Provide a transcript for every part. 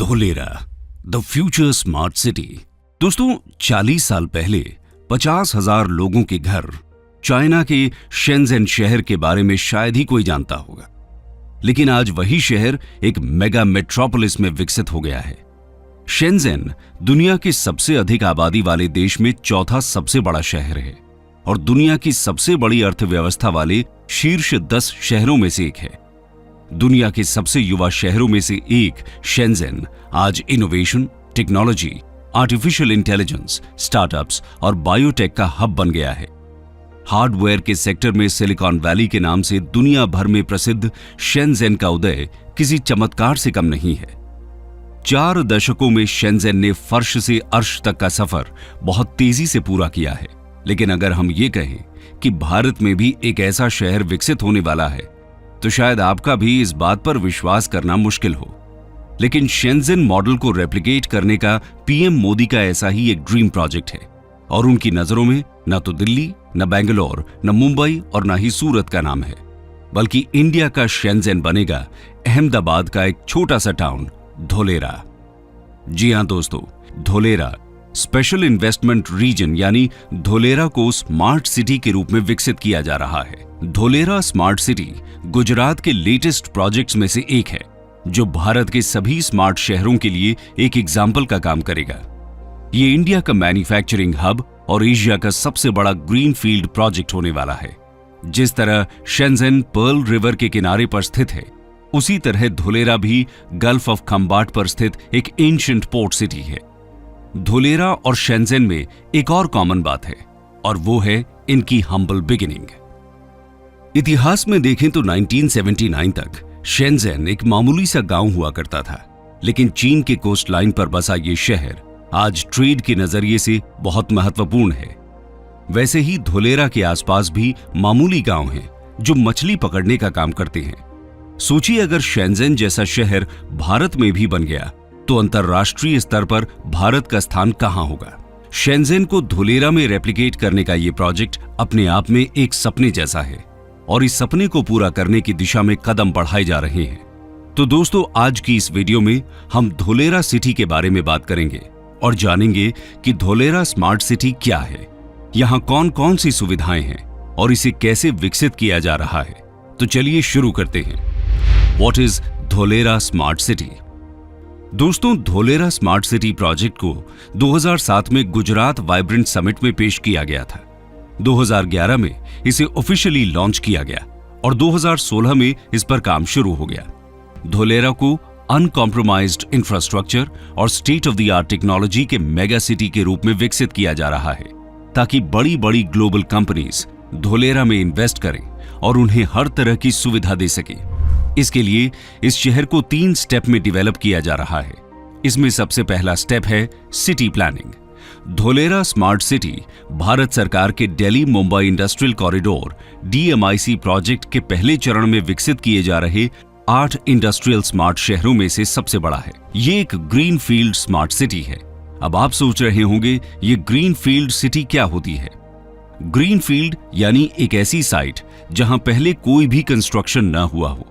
Dholera the future smart city. दोस्तों 40 साल पहले 50,000 लोगों के घर चाइना के शेंजेन शहर के बारे में शायद ही कोई जानता होगा, लेकिन आज वही शहर एक मेगा मेट्रोपोलिस में विकसित हो गया है। शेंजेन दुनिया के सबसे अधिक आबादी वाले देश में चौथा सबसे बड़ा शहर है और दुनिया की सबसे बड़ी अर्थव्यवस्था वाले शीर्ष 10 शहरों में से एक है। दुनिया के सबसे युवा शहरों में से एक शेंजेन आज innovation, technology, artificial intelligence, startups और बायोटेक का हब बन गया है। हार्डवेयर के सेक्टर में सिलिकॉन वैली के नाम से दुनिया भर में प्रसिद्ध शेंजेन का उदय किसी चमत्कार से कम नहीं है। 4 दशकों में शेंजेन ने फर्श से अर्श तक का सफर बहुत तेजी से पूरा किया है। लेकिन अगर हम ये कहें कि भारत में भी एक ऐसा शहर विकसित होने वाला है, तो शायद आपका भी इस बात पर विश्वास करना मुश्किल हो। लेकिन शेंजेन मॉडल को रेप्लिकेट करने का पीएम मोदी का ऐसा ही एक ड्रीम प्रोजेक्ट है और उनकी नजरों में न तो दिल्ली, न बेंगलोर, न मुंबई और न ही सूरत का नाम है, बल्कि इंडिया का शेंजेन बनेगा अहमदाबाद का एक छोटा सा टाउन धोलेरा। जी हां दोस्तों, धोलेरा स्पेशल इन्वेस्टमेंट रीजन यानी धोलेरा को स्मार्ट सिटी के रूप में विकसित किया जा रहा है। धोलेरा स्मार्ट सिटी गुजरात के लेटेस्ट प्रोजेक्ट्स में से एक है, जो भारत के सभी स्मार्ट शहरों के लिए एक एग्जाम्पल का काम करेगा। ये इंडिया का मैन्युफैक्चरिंग हब और एशिया का सबसे बड़ा ग्रीन फील्ड प्रोजेक्ट होने वाला है। जिस तरह शेंजेन पर्ल रिवर के किनारे पर स्थित है, उसी तरह धोलेरा भी गल्फ ऑफ खंबाट पर स्थित एक एंशिएंट पोर्ट सिटी है। धोलेरा और शेंजेन में एक और कॉमन बात है और वो है इनकी हम्बल बिगिनिंग। इतिहास में देखें तो 1979 तक शेंजेन एक मामूली सा गांव हुआ करता था, लेकिन चीन के कोस्ट लाइन पर बसा ये शहर आज ट्रेड के नजरिए से बहुत महत्वपूर्ण है। वैसे ही धोलेरा के आसपास भी मामूली गांव हैं जो मछली पकड़ने का काम करते हैं। सोचिए अगर शेंजेन जैसा शहर भारत में भी बन गया तो अंतर्राष्ट्रीय स्तर पर भारत का स्थान कहां होगा। शेंजेन को धोलेरा में रेप्लिकेट करने का यह प्रोजेक्ट अपने आप में एक सपने जैसा है और इस सपने को पूरा करने की दिशा में कदम बढ़ाए जा रहे हैं। तो दोस्तों, आज की इस वीडियो में हम धोलेरा सिटी के बारे में बात करेंगे और जानेंगे कि धोलेरा स्मार्ट सिटी क्या है, यहां कौन कौन सी सुविधाएं हैं और इसे कैसे विकसित किया जा रहा है। तो चलिए शुरू करते हैं। What is Dholera smart city? दोस्तों, धोलेरा स्मार्ट सिटी प्रोजेक्ट को 2007 में गुजरात वाइब्रेंट समिट में पेश किया गया था। 2011 में इसे ऑफिशियली लॉन्च किया गया और 2016 में इस पर काम शुरू हो गया। धोलेरा को अनकॉम्प्रोमाइज्ड इंफ्रास्ट्रक्चर और state of the art technology के मेगा सिटी के रूप में विकसित किया जा रहा है, ताकि बड़ी बड़ी ग्लोबल कंपनीज धोलेरा में इन्वेस्ट करें और उन्हें हर तरह की सुविधा दे सके। इसके लिए इस शहर को 3 स्टेप में डेवलप किया जा रहा है। इसमें सबसे पहला स्टेप है city planning. Dholera smart city Bharat सरकार के Delhi Mumbai industrial corridor DMIC project के पहले चरण में विकसित किए जा रहे 8 इंडस्ट्रियल स्मार्ट शहरों में से सबसे बड़ा है। ये एक ग्रीन फील्ड स्मार्ट सिटी है। अब आप सोच रहे होंगे ये ग्रीन फील्ड सिटी क्या होती है? ग्रीन फील्ड यानी एक ऐसी साइट जहां पहले कोई भी कंस्ट्रक्शन न हुआ हो।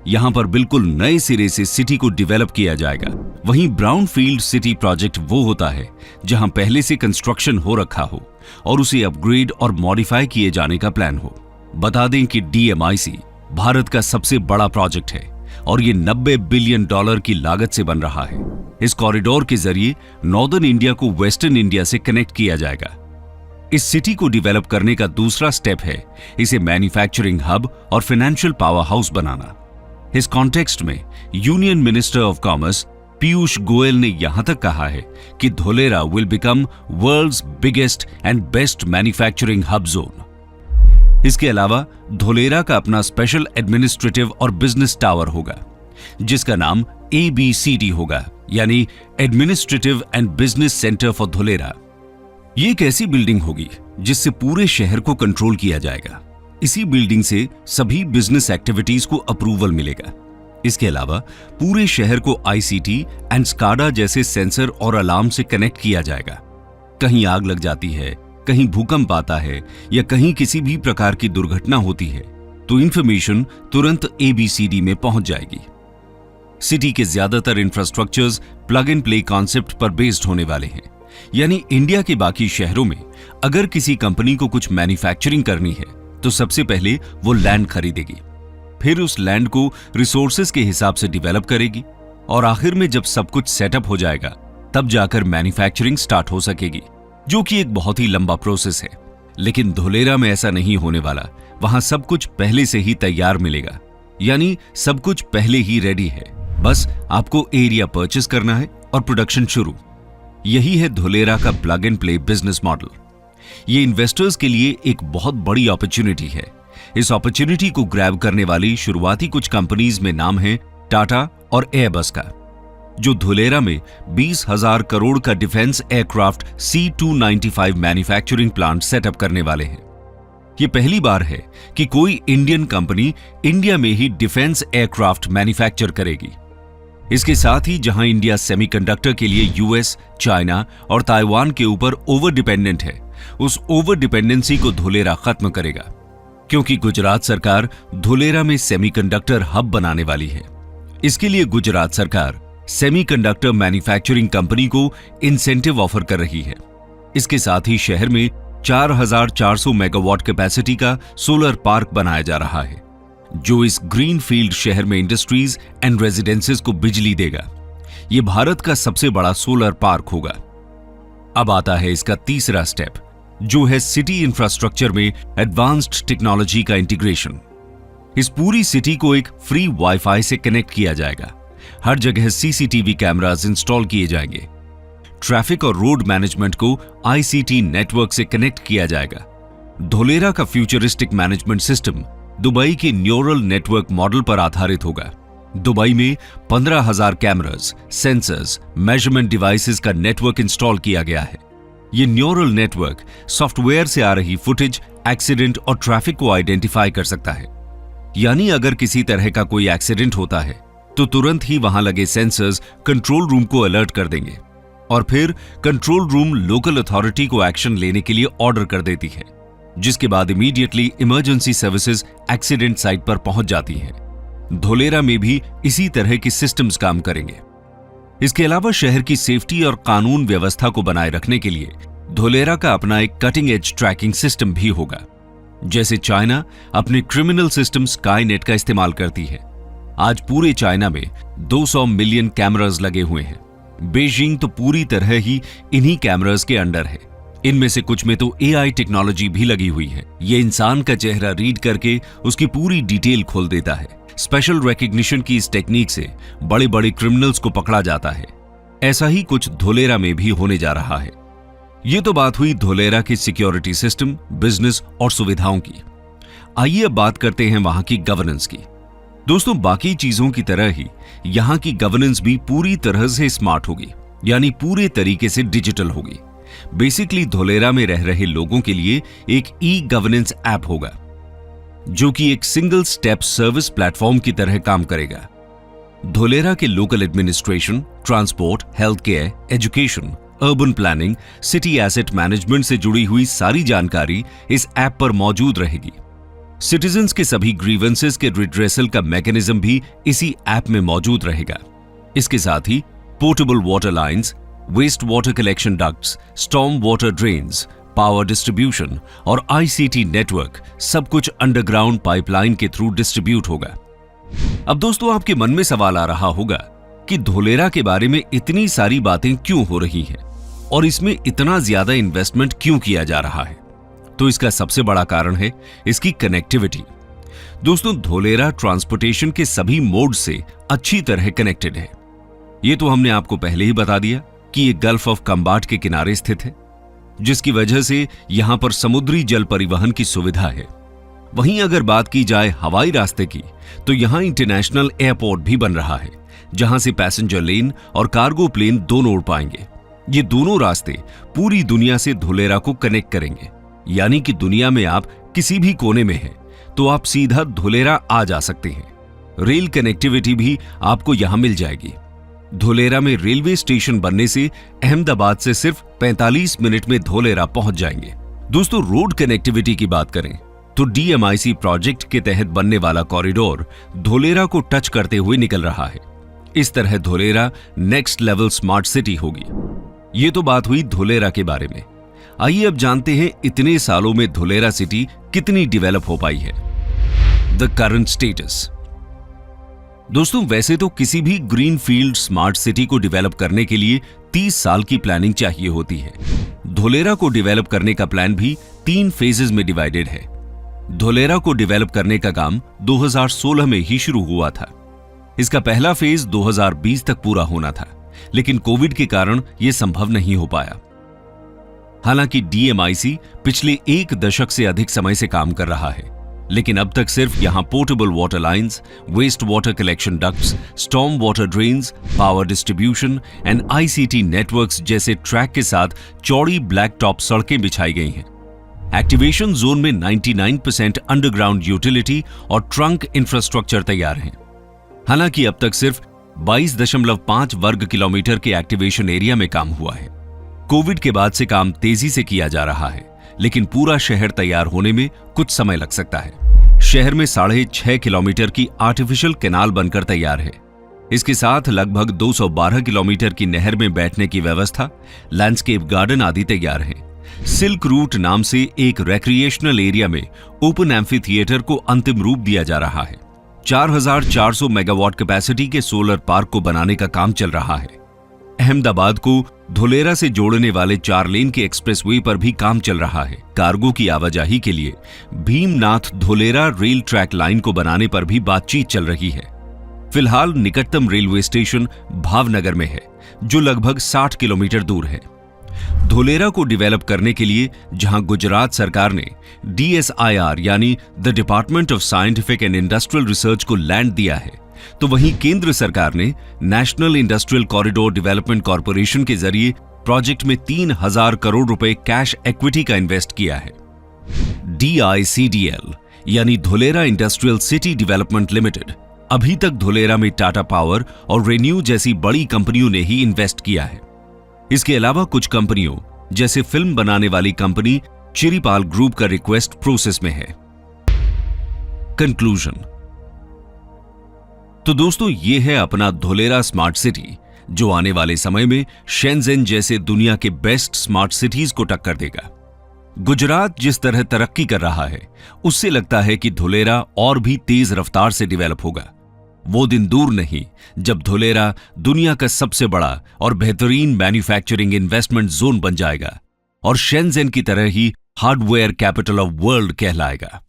यहां पर बिल्कुल नए सिरे से सिटी को डेवलप किया जाएगा। वहीं ब्राउन फील्ड सिटी प्रोजेक्ट वो होता है जहां पहले से कंस्ट्रक्शन हो रखा हो और उसे अपग्रेड और मॉडिफाई किए जाने का प्लान हो। बता दें कि DMIC भारत का सबसे बड़ा प्रोजेक्ट है और ये $90 बिलियन की लागत से बन रहा है। इस कॉरिडोर के जरिए नॉर्दर्न इंडिया को वेस्टर्न इंडिया से कनेक्ट किया जाएगा। इस सिटी को डेवलप करने का दूसरा स्टेप है इसे मैन्युफैक्चरिंग हब और फाइनेंशियल पावर हाउस बनाना। इस कॉन्टेक्स्ट में union minister of commerce Piyush Goyal ने यहां तक कहा है कि Dholera will become world's biggest and best manufacturing hub zone. इसके अलावा धोलेरा का अपना स्पेशल एडमिनिस्ट्रेटिव और बिजनेस टावर होगा, जिसका नाम ABCD होगा, यानी administrative and business centre for Dholera. ये एक ऐसी बिल्डिंग होगी जिससे पूरे शहर को कंट्रोल किया जाएगा। इसी बिल्डिंग से सभी बिजनेस एक्टिविटीज को अप्रूवल मिलेगा। इसके अलावा पूरे शहर को ICT एंड SCADA जैसे सेंसर और अलार्म से कनेक्ट किया जाएगा। कहीं आग लग जाती है, कहीं भूकंप आता है या कहीं किसी भी प्रकार की दुर्घटना होती है, तो इंफॉर्मेशन तुरंत ABCD में पहुंच जाएगी। सिटी के ज्यादातर infrastructures plug and play concept पर बेस्ड होने वाले हैं। यानी इंडिया के बाकी शहरों में अगर किसी कंपनी को कुछ मैन्युफैक्चरिंग करनी है तो सबसे पहले वो लैंड खरीदेगी, फिर उस लैंड को रिसोर्सेज के हिसाब से डेवलप करेगी और आखिर में जब सब कुछ सेटअप हो जाएगा तब जाकर मैन्युफैक्चरिंग स्टार्ट हो सकेगी, जो कि एक बहुत ही लंबा प्रोसेस है। लेकिन धोलेरा में ऐसा नहीं होने वाला। वहां सब कुछ पहले से ही तैयार मिलेगा, यानी सब कुछ पहले ही रेडी है, बस आपको एरिया परचेस करना है और प्रोडक्शन शुरू। यही है धोलेरा का plug and play business model. ये इन्वेस्टर्स के लिए एक बहुत बड़ी अपॉर्चुनिटी है। इस अपॉर्चुनिटी को ग्रैब करने वाली शुरुआती कुछ कंपनीज में नाम है टाटा और एयरबस का, जो धोलेरा में 20,000 करोड़ का defence aircraft C-295 manufacturing plant setup करने वाले हैं। ये पहली बार है कि कोई इंडियन कंपनी इंडिया में ही डिफेंस एयरक्राफ्ट मैन्युफैक्चर करेगी। इसके साथ ही जहां इंडिया सेमीकंडक्टर के लिए यूएस, चाइना और ताइवान के ऊपर ओवर डिपेंडेंट है, उस ओवर डिपेंडेंसी को धोलेरा खत्म करेगा, क्योंकि गुजरात सरकार धोलेरा में सेमीकंडक्टर हब बनाने वाली है। इसके लिए गुजरात सरकार सेमीकंडक्टर मैन्युफैक्चरिंग कंपनी को इंसेंटिव ऑफर कर रही है। इसके साथ ही शहर में 4,400 मेगावाट कैपेसिटी का सोलर पार्क बनाया जा रहा है, जो इस ग्रीन फील्ड शहर में इंडस्ट्रीज एंड रेजिडेंसेस को बिजली देगा। यह भारत का सबसे बड़ा सोलर पार्क होगा। अब आता है इसका तीसरा स्टेप, जो है सिटी इंफ्रास्ट्रक्चर में एडवांस्ड टेक्नोलॉजी का इंटीग्रेशन। इस पूरी सिटी को एक फ्री वाईफाई से कनेक्ट किया जाएगा। हर जगह सीसीटीवी कैमरास इंस्टॉल किए जाएंगे। ट्रैफिक और रोड मैनेजमेंट को आईसीटी नेटवर्क से कनेक्ट किया जाएगा। धोलेरा का फ्यूचरिस्टिक मैनेजमेंट सिस्टम दुबई के न्यूरल नेटवर्क मॉडल पर आधारित होगा। दुबई में 15,000 कैमरास, सेंसर्स, मेजरमेंट डिवाइसेस का नेटवर्क इंस्टॉल किया गया है। ये न्यूरल नेटवर्क सॉफ्टवेयर से आ रही फुटेज, एक्सीडेंट और ट्रैफिक को आइडेंटिफाई कर सकता है। यानी अगर किसी तरह का कोई एक्सीडेंट होता है तो तुरंत ही वहां लगे सेंसर्स कंट्रोल रूम को अलर्ट कर देंगे और फिर कंट्रोल रूम लोकल अथॉरिटी को एक्शन लेने के लिए ऑर्डर कर देती है, जिसके बाद immediately emergency services accident site पर पहुंच जाती हैं। धोलेरा में भी इसी तरह की सिस्टम्स काम करेंगे। इसके अलावा शहर की सेफ्टी और कानून व्यवस्था को बनाए रखने के लिए धोलेरा का अपना एक कटिंग एज ट्रैकिंग सिस्टम भी होगा। जैसे चाइना अपने क्रिमिनल सिस्टम स्काईनेट का इस्तेमाल करती है। आज पूरे चाइना में 200 मिलियन कैमरास लगे हुए हैं। बीजिंग तो पूरी तरह ही इन्हीं कैमरास के अंडर है। इनमें से कुछ में तो एआई टेक्नोलॉजी भी लगी हुई है। ये इंसान का चेहरा रीड करके उसकी पूरी डिटेल खोल देता है। स्पेशल रिकॉग्निशन की इस टेक्निक से बड़े बड़े क्रिमिनल्स को पकड़ा जाता है। ऐसा ही कुछ धोलेरा में भी होने जा रहा है। ये तो बात हुई धोलेरा की सिक्योरिटी सिस्टम, बिजनेस और सुविधाओं की। आइए अब बात करते हैं वहां की गवर्नेंस की। दोस्तों, बाकी चीजों की तरह ही यहां की गवर्नेंस भी पूरी तरह से स्मार्ट होगी, यानी पूरे तरीके से डिजिटल होगी। बेसिकली धोलेरा में रह रहे लोगों के लिए एक ई गवर्नेंस ऐप होगा, जो कि एक सिंगल स्टेप सर्विस प्लेटफॉर्म की तरह काम करेगा। धोलेरा के local administration, transport, health care, education, urban planning, city asset management से जुड़ी हुई सारी जानकारी इस ऐप पर मौजूद रहेगी। सिटीजन्स के सभी ग्रीवेंसेस के रिड्रेसल का मैकेनिज्म भी इसी ऐप में मौजूद रहेगा। इसके साथ ही portable water lines, waste water collection ducts, storm water drains, power distribution और आईसीटी नेटवर्क सब कुछ अंडरग्राउंड पाइपलाइन के थ्रू डिस्ट्रीब्यूट होगा। अब दोस्तों, आपके मन में सवाल आ रहा होगा कि धोलेरा के बारे में इतनी सारी बातें क्यों हो रही हैं और इसमें इतना ज्यादा इन्वेस्टमेंट क्यों किया जा रहा है। तो इसका सबसे बड़ा कारण है इसकी कनेक्टिविटी। दोस्तों, धोलेरा ट्रांसपोर्टेशन के सभी मोड से अच्छी तरह कनेक्टेड है। यह तो हमने आपको पहले ही बता दिया कि यह गल्फ ऑफ कंबाट के किनारे स्थित है, जिसकी वजह से यहां पर समुद्री जल परिवहन की सुविधा है। वहीं अगर बात की जाए हवाई रास्ते की, तो यहां इंटरनेशनल एयरपोर्ट भी बन रहा है, जहां से पैसेंजर लेन और कार्गो प्लेन दोनों उड़ पाएंगे। ये दोनों रास्ते पूरी दुनिया से धोलेरा को कनेक्ट करेंगे, यानी कि दुनिया में आप किसी भी कोने में हैं तो आप सीधा धोलेरा आ जा सकते हैं। रेल कनेक्टिविटी भी आपको यहां मिल जाएगी। धोलेरा में रेलवे स्टेशन बनने से अहमदाबाद से सिर्फ 45 मिनट में धोलेरा पहुंच जाएंगे। दोस्तों, रोड कनेक्टिविटी की बात करें तो डीएमआईसी प्रोजेक्ट के तहत बनने वाला कॉरिडोर धोलेरा को टच करते हुए निकल रहा है। इस तरह Dholera next level smart city होगी। ये तो बात हुई धोलेरा के बारे में। आइए अब जानते हैं इतने सालों में धोलेरा सिटी कितनी डेवलप हो पाई है। The current status. दोस्तों, वैसे तो किसी भी ग्रीन फील्ड स्मार्ट सिटी को डेवलप करने के लिए 30 साल की प्लानिंग चाहिए होती है। धोलेरा को डेवलप करने का प्लान भी 3 फेजेस में डिवाइडेड है। धोलेरा को डेवलप करने का काम 2016 में ही शुरू हुआ था। इसका पहला फेज 2020 तक पूरा होना था, लेकिन कोविड के कारण यह संभव नहीं हो पाया। हालांकि डीएमआईसी पिछले 1 दशक से अधिक समय से काम कर रहा है, लेकिन अब तक सिर्फ यहां portable water lines, waste water collection ducts, storm water drains, power distribution and ICT networks जैसे ट्रैक के साथ चौड़ी ब्लैक टॉप सड़कें बिछाई गई हैं। एक्टिवेशन जोन में 99% अंडरग्राउंड यूटिलिटी और ट्रंक इंफ्रास्ट्रक्चर तैयार हैं। हालांकि अब तक सिर्फ 22.5 वर्ग किलोमीटर के एक्टिवेशन एरिया में काम हुआ है। कोविड के बाद से काम तेजी से किया जा रहा है, लेकिन पूरा शहर तैयार होने में कुछ समय लग सकता है। शहर में 6.5 किलोमीटर की आर्टिफिशियल कैनाल बनकर तैयार है। इसके साथ लगभग 212 किलोमीटर की नहर में बैठने की व्यवस्था, लैंडस्केप गार्डन आदि तैयार है। सिल्क रूट नाम से एक रिक्रिएशनल एरिया में ओपन एम्फी थिएटर को अंतिम रूप दिया जा रहा है। 4400 मेगावाट कैपेसिटी के सोलर पार्क को बनाने का काम चल रहा है। अहमदाबाद को धोलेरा से जोड़ने वाले 4 लेन के एक्सप्रेसवे पर भी काम चल रहा है। कार्गो की आवाजाही के लिए Bhimnath Dholera rail track line को बनाने पर भी बातचीत चल रही है। फिलहाल निकटतम रेलवे स्टेशन भावनगर में है, जो लगभग 60 किलोमीटर दूर है। धोलेरा को डेवलप करने के लिए जहां गुजरात सरकार ने DSIR यानी the department of scientific and industrial research को लैंड दिया है, तो वहीं केंद्र सरकार ने national industrial corridor development corporation के जरिए प्रोजेक्ट में 3000 करोड़ रुपए कैश इक्विटी का इन्वेस्ट किया है। DICDL यानी Dholera industrial city development limited अभी तक धोलेरा में टाटा पावर और रेन्यू जैसी बड़ी कंपनियों ने ही इन्वेस्ट किया है। इसके अलावा कुछ कंपनियों जैसे फिल्म बनाने वाली कंपनी चिरीपाल ग्रुप का रिक्वेस्ट प्रोसेस में है। कंक्लूजन। तो दोस्तों, ये है अपना धोलेरा स्मार्ट सिटी, जो आने वाले समय में शेंजेन जैसे दुनिया के बेस्ट स्मार्ट सिटीज को टक्कर देगा। गुजरात जिस तरह तरक्की कर रहा है, उससे लगता है कि धोलेरा और भी तेज रफ्तार से डेवलप होगा। वो दिन दूर नहीं जब धोलेरा दुनिया का सबसे बड़ा और बेहतरीन मैन्युफैक्चरिंग इन्वेस्टमेंट जोन बन जाएगा और शेंजेन की तरह ही हार्डवेयर कैपिटल ऑफ वर्ल्ड कहलाएगा।